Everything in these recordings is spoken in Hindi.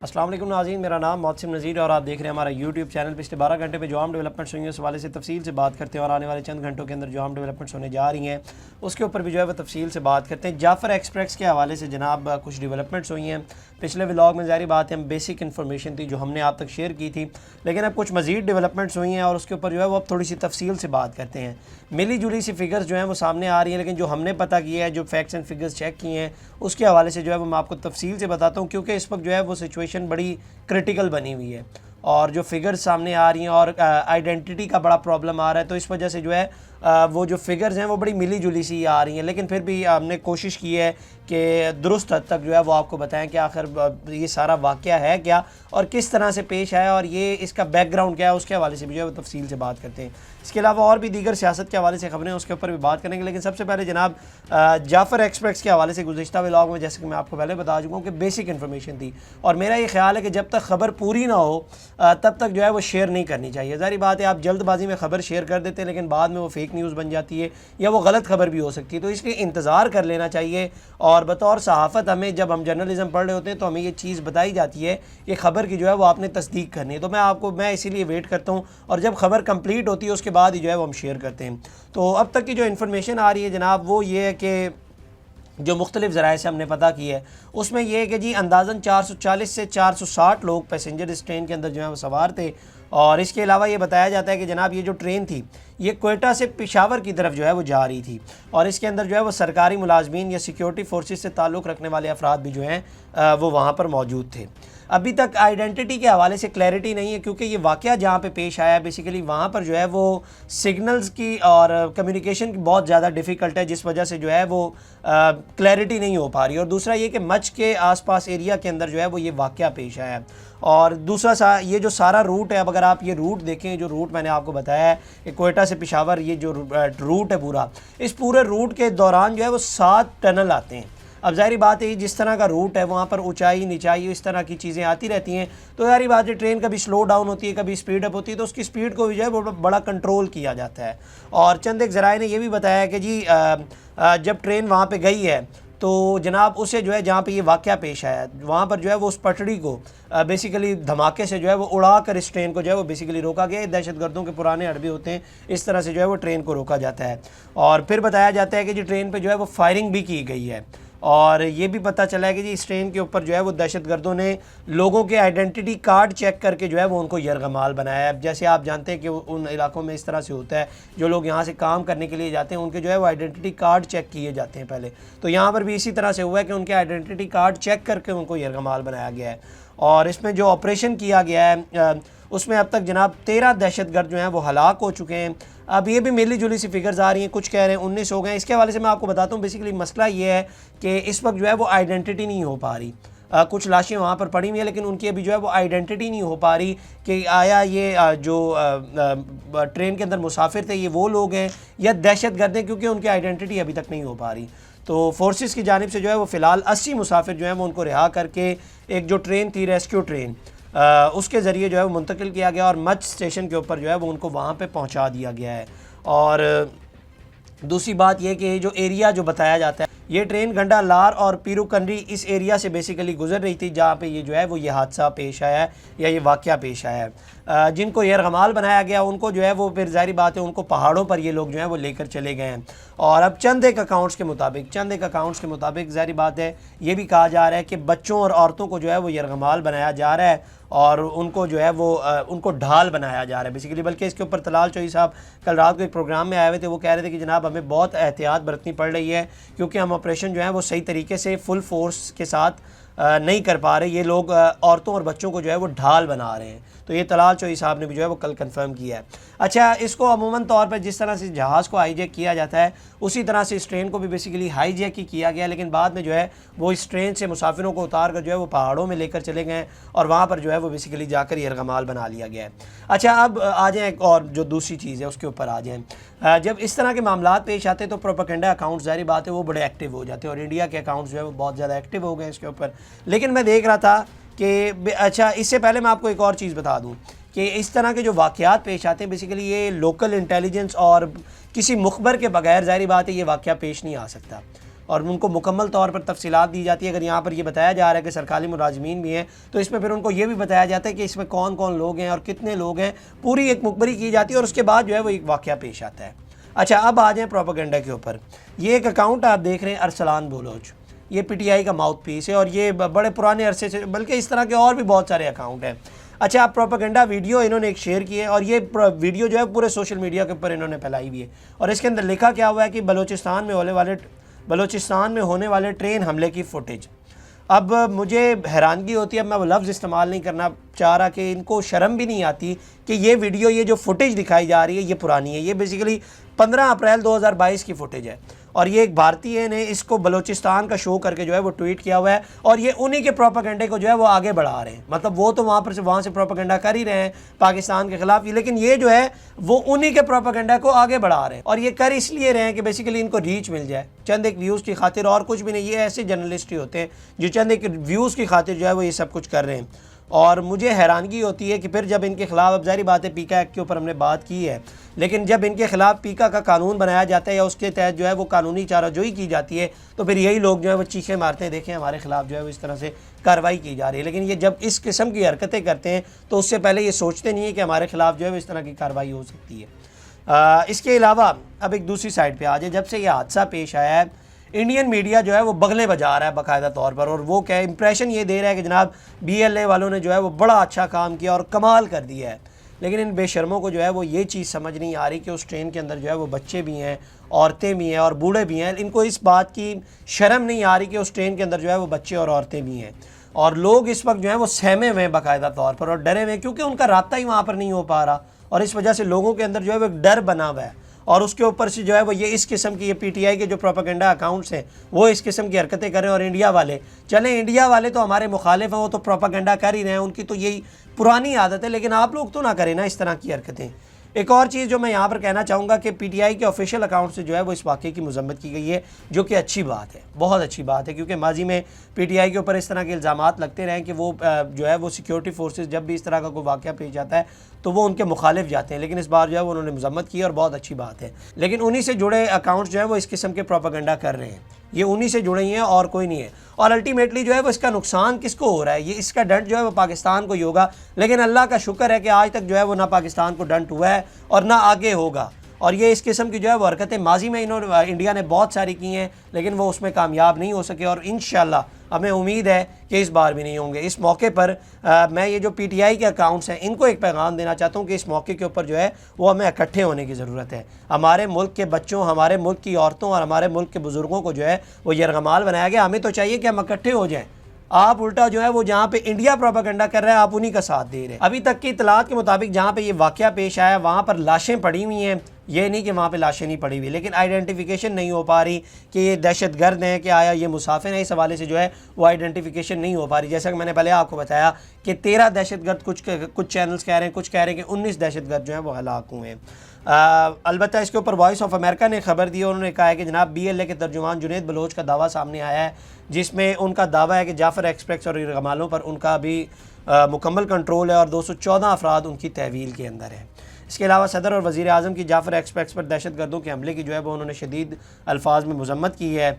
अस्सलाम वालेकुम नाज़रीन, मेरा नाम मोहसिन नज़ीर और आप देख रहे हैं हमारा यूट्यूब चैनल। पिछले 12 घंटे में जो आम डेवलपमेंट्स हुई हैं उस हवाले से तफसील से बात करते हैं और आने वाले चंद घंटों के अंदर जो आम डेवलपमेंट्स होने जा रही हैं उसके ऊपर भी जो है वो तफसील से बात करते हैं। जाफ़र एक्सप्रेस के हवाले से जनाब कुछ डेवलपमेंट्स हुई हैं। पिछले व्लॉग में ज़ाहिर बात है हम बेसिक इन्फॉर्मेशन थी जो हमने आप तक शेयर की थी, लेकिन अब कुछ मज़ीद डेवलपमेंट्स हुई हैं और उसके ऊपर जो है वो अब थोड़ी सी तफसील से बात करते हैं। मिली जुली सी फिगर्स जो हैं वो सामने आ रही हैं, लेकिन जो हमने पता किया है, जो फैक्ट्स एंड फिगर्स चेक किए हैं उसके हवाले से जो है वो मैं आपको तफसील से बताता हूँ, क्योंकि इस वक्त जो है वो सिचुएशन बड़ी क्रिटिकल बनी हुई है और जो फिगर्स सामने आ रही हैं और आइडेंटिटी का बड़ा प्रॉब्लम आ रहा है, तो इस वजह से जो है वो जो फिगर्स हैं वो बड़ी मिली जुली सी आ रही हैं। लेकिन फिर भी हमने कोशिश की है कि दुरुस्त हद तक जो है वो आपको बताएं कि आखिर ये सारा वाक़या है क्या और किस तरह से पेश आया और ये इसका बैकग्राउंड क्या है, उसके हवाले से भी जो है वो तफसील से बात करते हैं। इसके अलावा और भी दीगर सियासत के हवाले से खबरें उसके ऊपर भी बात करेंगे, लेकिन सबसे पहले जनाब जाफ़र एक्सप्रेस के हवाले से गुज़िश्ता व्लॉग में जैसे कि मैं आपको पहले बता चुका हूँ कि बेसिक इन्फॉर्मेशन थी और मेरा ये ख्याल है कि जब तक खबर पूरी ना हो तब तक जो है वो शेयर नहीं करनी चाहिए। ज़ाहिर बात है आप जल्दबाजी में ख़बर शेयर कर देते हैं लेकिन बाद में वो फेक न्यूज़ बन जाती है या वो गलत खबर भी हो सकती है, तो इसलिए इंतज़ार कर लेना चाहिए। और बतौर सहाफ़त हमें जब हम जर्नलिज़म पढ़ रहे होते हैं तो हमें ये चीज़ बताई जाती है कि ख़बर की जो है वो आपने तस्दीक करनी है, तो मैं इसीलिए वेट करता हूँ और जब खबर कंप्लीट होती है उसके बाद ही जो है वो हम शेयर करते हैं। तो अब तक की जो इन्फॉर्मेशन आ रही है जनाब वो ये है कि जो मुख्तलिफ़ ज़राए से हमने पता की है उसमें यह है कि जी अंदाज़न 440 से 460 लोग पैसेंजर इस ट्रेन के अंदर जो है वो सवार थे। और इसके अलावा ये बताया जाता है कि जनाब ये जो ट्रेन थी ये क्वेटा से पेशावर की तरफ जो है वो जा रही थी और इसके अंदर जो है वो सरकारी मुलाजमीन या सिक्योरिटी फोर्सेस से ताल्लुक़ रखने वाले अफराद भी जो हैं वो वहाँ पर मौजूद थे। अभी तक आइडेंटिटी के हवाले से क्लैरिटी नहीं है, क्योंकि ये वाक़या जहाँ पे पेश आया बेसिकली वहाँ पर जो है वो सिग्नल्स की और कम्युनिकेशन की बहुत ज़्यादा डिफ़िकल्ट है, जिस वजह से जो है वो क्लैरिटी नहीं हो पा रही। और दूसरा ये कि मच के आसपास एरिया के अंदर जो है वो ये वाक़या पेश आया है। और दूसरा ये जो सारा रूट है, अब अगर आप ये रूट देखें, जो रूट मैंने आपको बताया है कि कोयटा से पेशावर ये जो रूट है पूरा, इस पूरे रूट के दौरान जो है वो 7 टनल आते हैं। अब ज़ाहिर बात है जिस तरह का रूट है वहाँ पर ऊंचाई नीचाई इस तरह की चीज़ें आती रहती हैं, तो ज़ाहिर बात है ट्रेन कभी स्लो डाउन होती है कभी स्पीड अप होती है, तो उसकी स्पीड को भी जो है वो बड़ा कंट्रोल किया जाता है। और चंद एक ज़राए ने यह भी बताया कि जी जब ट्रेन वहाँ पर गई है तो जनाब उसे जो है जहाँ पे ये वाक़या पेश आया वहाँ पर जो है वो उस पटड़ी को बेसिकली धमाके से जो है वो उड़ा कर इस ट्रेन को जो है वो बेसिकली रोका गया। दहशतगर्दों के पुराने अड्डे होते हैं, इस तरह से जो है वो ट्रेन को रोका जाता है। और फिर बताया जाता है कि जी ट्रेन पे जो है वो फायरिंग भी की गई है और ये भी पता चला है कि जी इस ट्रेन के ऊपर जो है वो दहशतगर्दों ने लोगों के आइडेंटिटी कार्ड चेक करके जो है वो उनको यरगमाल बनाया है। अब जैसे आप जानते हैं कि उन इलाकों में इस तरह से होता है, जो लोग यहाँ से काम करने के लिए जाते हैं उनके जो है वो आइडेंटिटी कार्ड चेक किए जाते हैं पहले, तो यहाँ पर भी इसी तरह से हुआ है कि उनके आइडेंटिटी कार्ड चेक करके उनको यरगमाल बनाया गया है। और इसमें जो ऑपरेशन किया गया है उसमें अब तक जनाब 13 दहशतगर्द जो हैं वो हलाक हो चुके हैं। अब ये भी मिली जुली सी फिगर्स आ रही हैं, कुछ कह रहे हैं 19 हो गए। इसके हवाले से मैं आपको बताता हूँ बेसिकली मसला ये है कि इस वक्त जो है वो आइडेंटिटी नहीं हो पा रही। कुछ लाशें वहाँ पर पड़ी हुई हैं लेकिन उनकी अभी जो है वो आइडेंटिटी नहीं हो पा रही कि आया ये जो ट्रेन के अंदर मुसाफिर थे ये वो लोग हैं या दहशतगर्द हैं, क्योंकि उनकी आइडेंटिटी अभी तक नहीं हो पा रही। तो फोर्सेस की जानिब से जो है वो फ़िलहाल 80 मुसाफिर जो है वो उनको रिहा करके एक जो ट्रेन थी रेस्क्यू ट्रेन उसके ज़रिए जो है वो मुंतकिल किया गया और मच स्टेशन के ऊपर जो है वो उनको वहाँ पे पहुँचा दिया गया है। और दूसरी बात यह कि जो एरिया जो बताया जाता है ये ट्रेन गंडा लार और पीरूकंडी इस एरिया से बेसिकली गुजर रही थी जहाँ पे ये जो है वो ये हादसा पेश आया है या ये वाक़या पेश आया है। जिनको यरगमाल बनाया गया उनको जो है वो फिर ज़ाहिर बात है उनको पहाड़ों पर ये लोग जो है वो लेकर चले गए हैं। और अब चंद एक अकाउंट्स के मुताबिक ज़ाहिर बात है ये भी कहा जा रहा है कि बच्चों और औरतों को जो है वो यरगमाल बनाया जा रहा है और उनको जो है वो उनको ढाल बनाया जा रहा है बेसिकली। बल्कि इसके ऊपर तलाल चौधरी साहब कल रात को एक प्रोग्राम में आए हुए थे, वो कह रहे थे कि जनाब हमें बहुत एहतियात बरतनी पड़ रही है क्योंकि हम ऑपरेशन जो है वो सही तरीके से फुल फोर्स के साथ नहीं कर पा रहे, ये लोग औरतों और बच्चों को जो है वो ढाल बना रहे हैं। तो ये तलाल चौधरी साहब ने भी जो है वो कल कंफर्म किया है। अच्छा, इसको अमूमन तौर पर जिस तरह से जहाज़ को हाईजैक किया जाता है उसी तरह से इस ट्रेन को भी बेसिकली हाईजैक ही किया गया, लेकिन बाद में जो है वो इस ट्रेन से मुसाफिरों को उतार कर जो है वो पहाड़ों में लेकर चले गए और वहाँ पर जो है वो बेसिकली जाकर यरगमाल बना लिया गया है। अच्छा, अब आ जाएँ एक और जो दूसरी चीज़ है उसके ऊपर आ जाएँ। जब इस तरह के मामला पेश आते हैं तो प्रोपेगेंडा अकाउंट्स ज़ाहिर बात है वो बड़े एक्टिव हो जाते हैं और इंडिया के अकाउंट्स जो है वो बहुत ज़्यादा एक्टिव हो गए इसके ऊपर। लेकिन मैं देख रहा था कि अच्छा, इससे पहले मैं आपको एक और चीज़ बता दूँ कि इस तरह के जो वाक़यात पेश आते हैं बेसिकली ये लोकल इंटेलिजेंस और किसी मुखबर के बगैर ज़ाहिर बात है ये वाक़या पेश नहीं आ सकता। और उनको मुकम्मल तौर पर तफसीलात दी जाती है। अगर यहाँ पर ये बताया जा रहा है कि सरकारी मुलाजमीन भी हैं तो इसमें फिर उनको ये भी बताया जाता है कि इसमें कौन कौन लोग हैं और कितने लोग हैं, पूरी एक मुखबरी की जाती है और उसके बाद जो है वो एक वाक़या पेश आता है। अच्छा, अब आ जाएँ प्रोपेगेंडा के ऊपर। ये एक अकाउंट आप देख रहे हैं अरसलान बलोच, ये PTI का माउथ पीस है और ये बड़े पुराने अरसे से, बल्कि इस तरह के और भी बहुत सारे अकाउंट हैं। अच्छा, आप प्रोपेगेंडा वीडियो इन्होंने एक शेयर की है और ये वीडियो जो है पूरे सोशल मीडिया के ऊपर इन्होंने फैलाई हुई है और इसके अंदर लिखा क्या हुआ है कि बलूचिस्तान में होने वाले ट्रेन हमले की फुटेज। अब मुझे हैरानगी होती है, अब मैं वो लफ्ज़ इस्तेमाल नहीं करना चाह रहा कि इनको शर्म भी नहीं आती कि ये वीडियो, ये जो फुटेज दिखाई जा रही है ये पुरानी है। ये बेसिकली 15 अप्रैल 2022 की फुटेज है और ये एक भारतीय ने इसको बलूचिस्तान का शो करके जो है वो ट्वीट किया हुआ है और ये उन्हीं के प्रोपेगेंडे को जो है वो आगे बढ़ा रहे हैं। मतलब वो तो वहाँ से प्रोपेगेंडा कर ही रहे हैं पाकिस्तान के ख़िलाफ़, लेकिन ये जो है वो उन्हीं के प्रोपेगेंडा को आगे बढ़ा रहे हैं और ये कर इसलिए रहे हैं कि बेसिकली इनको रीच मिल जाए, चंद एक व्यूज़ की खातिर, और कुछ भी नहीं। ये ऐसे जर्नलिस्ट ही होते हैं जो चंद एक व्यूज़ की खातिर जो है वो ये सब कुछ कर रहे हैं। और मुझे हैरानगी होती है कि फिर जब इनके ख़िलाफ़, अब ज़ाहिर बात है पीका एक्ट के ऊपर हमने बात की है, लेकिन जब इनके ख़िलाफ़ पीका का कानून बनाया जाता है या उसके तहत जो है वो कानूनी चाराजोई की जाती है तो फिर यही लोग जो है वो चीखें मारते हैं, देखें हमारे ख़िलाफ़ जो है वो इस तरह से कार्रवाई की जा रही है। लेकिन ये जब इस किस्म की हरकतें करते हैं तो उससे पहले ये सोचते नहीं है कि हमारे ख़िलाफ़ जो है वो इस तरह की कार्रवाई हो सकती है। इसके अलावा अब एक दूसरी साइड पर आ जाए, जब से ये हादसा पेश आया है इंडियन मीडिया जो है वो बगले बजा रहा है बाकायदा तौर पर, और वो क्या इंप्रेशन ये दे रहा है कि जनाब BLA वालों ने जो है वो बड़ा अच्छा काम किया और कमाल कर दिया है। लेकिन इन बेशर्मों को जो है वो ये चीज़ समझ नहीं आ रही कि उस ट्रेन के अंदर जो है वो बच्चे भी हैं, औरतें भी हैं और बूढ़े भी हैं। इनको इस बात की शर्म नहीं आ रही कि उस ट्रेन के अंदर जो है वो बच्चे और औरतें भी हैं और लोग इस वक्त जो है वो सहमे हुए हैं बाकायदा तौर पर और डरे हुए हैं, क्योंकि उनका रास्ता ही वहाँ पर नहीं हो पा रहा और इस वजह से लोगों के अंदर जो है वो एक डर बना हुआ है। और उसके ऊपर से जो है वो ये इस किस्म की, ये PTI के जो प्रोपेगेंडा अकाउंट्स हैं वो इस किस्म की हरकतें कर रहे हैं। और इंडिया वाले, चलें इंडिया वाले तो हमारे मुखालिफ हैं, वो तो प्रोपेगेंडा कर ही रहे हैं, उनकी तो यही पुरानी आदत है, लेकिन आप लोग तो ना करें ना इस तरह की हरकतें। एक और चीज़ जो मैं यहाँ पर कहना चाहूँगा कि PTI के ऑफिशियल अकाउंट से जो है वो इस वाक़े की मज़म्मत की गई है, जो कि अच्छी बात है, बहुत अच्छी बात है, क्योंकि माजी में PTI के ऊपर इस तरह के इल्ज़ामात लगते रहे कि वो जो है वो सिक्योरिटी फोर्सेस जब भी इस तरह का कोई वाक़या पेश आता है तो वो उनके मुखालिफ जाते हैं। लेकिन इस बार जो है वो उन्होंने मज़म्मत की और बहुत अच्छी बात है। लेकिन उन्हीं से जुड़े अकाउंट्स जो है वो इस किस्म के प्रोपेगेंडा कर रहे हैं, ये उन्हीं से जुड़े ही हैं और कोई नहीं है। और अल्टीमेटली जो है वो इसका नुकसान किसको हो रहा है? ये इसका डंट जो है वो पाकिस्तान को ही होगा। लेकिन अल्लाह का शुक्र है कि आज तक जो है वो ना पाकिस्तान को डंट हुआ है और ना आगे होगा। और ये इस किस्म की जो है वो हरकतें माजी में इंडिया ने बहुत सारी की हैं, लेकिन वो उसमें कामयाब नहीं हो सके और इंशाल्लाह हमें उम्मीद है कि इस बार भी नहीं होंगे। इस मौके पर मैं ये जो PTI के अकाउंट्स हैं इनको एक पैगाम देना चाहता हूँ कि इस मौके के ऊपर जो है वो हमें इकट्ठे होने की ज़रूरत है। हमारे मुल्क के बच्चों, हमारे मुल्क की औरतों और हमारे मुल्क के बुज़ुर्गों को जो है वो यरगमाल बनाया गया। हमें तो चाहिए कि हम इकट्ठे हो जाएँ। आप उल्टा जो है वो जहाँ पे इंडिया प्रोपेगेंडा कर रहा है आप उन्हीं का साथ दे रहे हैं। अभी तक की इतलात के मुताबिक जहाँ पे ये वाक़या पेश आया वहाँ पर लाशें पड़ी हुई हैं, ये नहीं कि वहाँ पे लाशें नहीं पड़ी हुई, लेकिन आइडेंटिफिकेशन नहीं हो पा रही कि ये दहशतगर्द हैं कि आया ये मुसाफिर हैं। इस हवाले से जो है वो आइडेंटिफिकेशन नहीं हो पा रही। जैसा कि मैंने पहले आपको बताया कि 13 दहशतगर्द, कुछ चैनल्स कह रहे हैं, कुछ कह रहे हैं कि 19 दहशतगर्द जो हैं वो हलाक हुए हैं। अलबत्ता इसके ऊपर वॉइस ऑफ अमेरिका ने खबर दी और उन्होंने कहा है कि जनाब BLA के तर्जुमान जुनैद बलोच का दावा सामने आया है, जिसमें उनका दावा है कि जाफ़र एक्सप्रेस और यरगमालों पर उनका भी मुकम्मल कंट्रोल है और 214 अफराद उनकी तहवील के अंदर है। इसके अलावा सदर और वज़ीर आज़म की जाफ़र एक्सप्रेस पर दहशतगर्दों के हमले की जो है वो उन्होंने शदीद अल्फाज में मज़म्मत की है।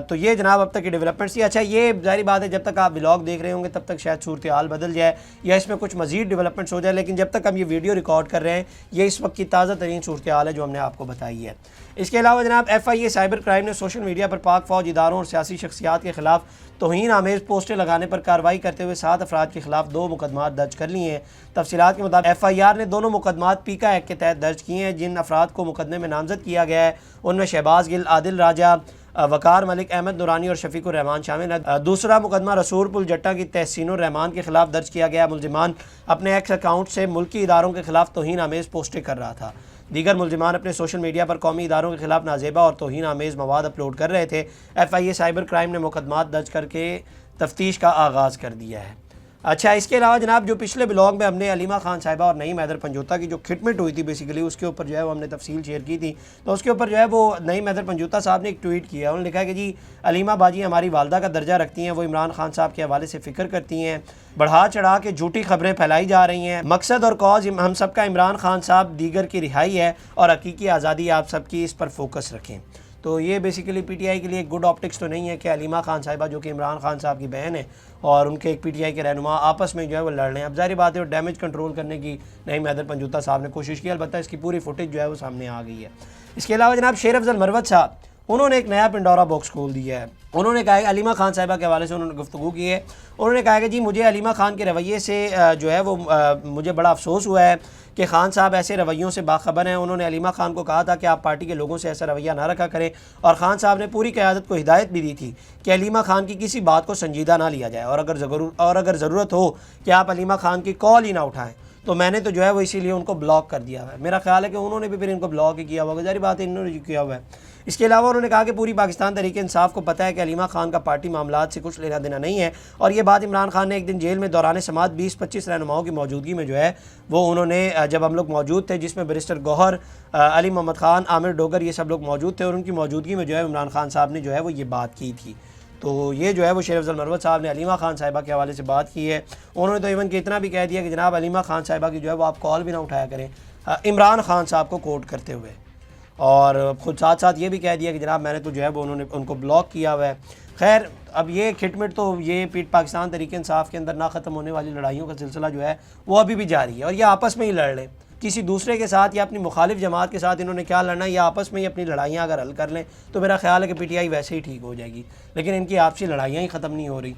तो ये जनाब अब तक की डेवलपमेंट्स थी। अच्छा, ये ज़ाहिर बात है जब तक आप व्लॉग देख रहे होंगे तब तक शायद सूरत हाल बदल जाए या इसमें कुछ मज़ीद डेवलपमेंट्स हो जाए, लेकिन जब तक हम ये वीडियो रिकॉर्ड कर रहे हैं ये इस वक्त की ताज़ा तरीन सूरत हाल है जो हमने आपको बताई है। इसके अलावा जनाब FIA साइबर क्राइम ने सोशल मीडिया पर पाक फ़ौज इदारों और सियासी शख्सियात के ख़िलाफ़ तौहीन आमेज़ पोस्टें लगाने पर कार्रवाई करते हुए 7 अफराद के खिलाफ 2 मुकदमात दर्ज कर लिए हैं। तफसीलात के मुताबिक FIR ने दोनों मुकदमात पीका एक्ट के तहत दर्ज किए हैं। जिन अफराद को मुकदमे में नामजद किया गया है उनमें शहबाज गिल, आदिल राजा, वकार मलिक, अहमद नूरानी और शफीकुर रहमान शामिल है। दूसरा मुकदमा रसूलपुर जट्टा की तहसीनुर रहमान के खिलाफ दर्ज किया गया। मुलजिमान अपने एक्स अकाउंट से मुल्की इदारों के खिलाफ तौहीन आमेज़ पोस्टें कर रहा था। दीगर मुलजिमान अपने सोशल मीडिया पर कौमी इदारों के खिलाफ नाजेबा और तौहीन आमेज़ मवाद अपलोड कर रहे थे। FIA साइबर क्राइम ने मुकदमात दर्ज करके तफ्तीश का आगाज़ कर दिया है। अच्छा, इसके अलावा जनाब जो पिछले ब्लॉग में हमने अलीमा खान साहिबा और नईम हैदर पंजोता की जो खिटमिट हुई थी बेसिकली उसके ऊपर जो है वो हमने तफसील शेयर की थी, तो उसके ऊपर जो है वो नईम हैदर पंजोता साहब ने एक ट्वीट किया। उन्होंने लिखा कि जी अलीमा बाजी हमारी वालदा का दर्जा रखती हैं, वो इमरान खान साहब के हवाले से फ़िक्र करती हैं, बढ़ा चढ़ा के झूठी खबरें फैलाई जा रही हैं। मकसद और कॉज हम सबका इमरान खान साहब दीगर की रिहाई है और हकीकी आज़ादी आप सबकी, इस पर फोकस रखें। तो ये बेसिकली पीटीआई के लिए एक गुड ऑप्टिक्स तो नहीं है कि हलीमा खान साहिबा जो कि इमरान खान साहब की बहन है और उनके एक पीटीआई के रहनुमा आपस में जो है वो लड़ रहे हैं। अब जाहिर बात है वो डैमेज कंट्रोल करने की नईम हैदर पंजूता साहब ने कोशिश की, अलबत्ता इसकी पूरी फुटेज जो है वो सामने आ गई है। इसके अलावा जनाब शेर अफजल मरवत साहब, उन्होंने एक नया पिंडोरा बॉक्स खोल दिया है। उन्होंने कहा है हलीमा खान साहिबा के हवाले से उन्होंने गुफ्तगू की है। उन्होंने कहा कि जी मुझे हलीमा खान के रवैये से जो है वो मुझे बड़ा अफसोस हुआ है कि खान साहब ऐसे रवैयों से बाखबर हैं। उन्होंने हलीमा खान को कहा था कि आप पार्टी के लोगों से ऐसा रवैया ना रखा करें और खान साहब ने पूरी क़यादत को हिदायत भी दी थी कि हलीमा खान की किसी बात को संजीदा ना लिया जाए और अगर ज़रूरत हो कि आप हलीमा खान की कॉल ही ना उठाएँ। तो मैंने तो जो है वो इसीलिए उनको ब्लॉक कर दिया है। मेरा ख्याल है कि उन्होंने भी फिर इनको ब्लॉक ही किया होगा, जारी बात है इन्होंने जो किया हुआ है। इसके अलावा उन्होंने कहा कि पूरी पाकिस्तान तहरीक इंसाफ को पता है कि हलीमा खान का पार्टी मामलात से कुछ लेना देना नहीं है और ये बात इमरान खान ने एक दिन जेल में दौरान समात 20-25 रहनुमाओं की मौजूदगी में जो है वो उन्होंने, जब हम लोग मौजूद थे जिसमें बैरिस्टर गौहर, अली मोहम्मद खान, आमिर डोगर ये सब लोग मौजूद थे और उनकी मौजूदगी में जो है इमरान खान साहब ने जो है वो ये बात की थी। तो ये जो है वो शेर अफजल मरवत साहब ने हलीमा खान साहिबा के हवाले से बात की है। उन्होंने तो इवन कि इतना भी कह दिया कि जनाब हलीमा खान साहिबा की जो है वो आप कॉल भी ना उठाया करें, इमरान खान साहब को कोट करते हुए, और ख़ुद साथ साथ ये भी कह दिया कि जनाब मैंने तो जो है वो उन्होंने उनको ब्लॉक किया हुआ है। खैर अब ये खिटमिट तो ये पाकिस्तान तहरीक इंसाफ के अंदर ना ख़त्म होने वाली लड़ाइयों का सिलसिला जो है वो अभी भी जारी है और ये आपस में ही लड़ लें, किसी दूसरे के साथ या अपनी मुखालिफ जमात के साथ इन्होंने क्या लड़ना है, या आपस में ही अपनी लड़ाइयाँ अगर हल कर लें तो मेरा ख्याल है कि पीटीआई वैसे ही ठीक हो जाएगी। लेकिन इनकी आपसी लड़ाइयाँ ही ख़त्म नहीं हो रही।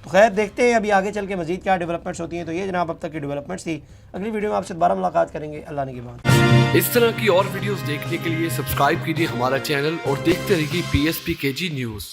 तो खैर देखते हैं अभी आगे चल के मज़ीद क्या डेवलपमेंट्स होती हैं। तो ये जनाब अब तक की डेवलपमेंट्स थी। अगली वीडियो में आपसे दोबारा मुलाकात करेंगे, अल्लाह ने की बात। इस तरह की और वीडियोस देखने के लिए सब्सक्राइब कीजिए हमारा चैनल और देखते रहिए PSPKG न्यूज़।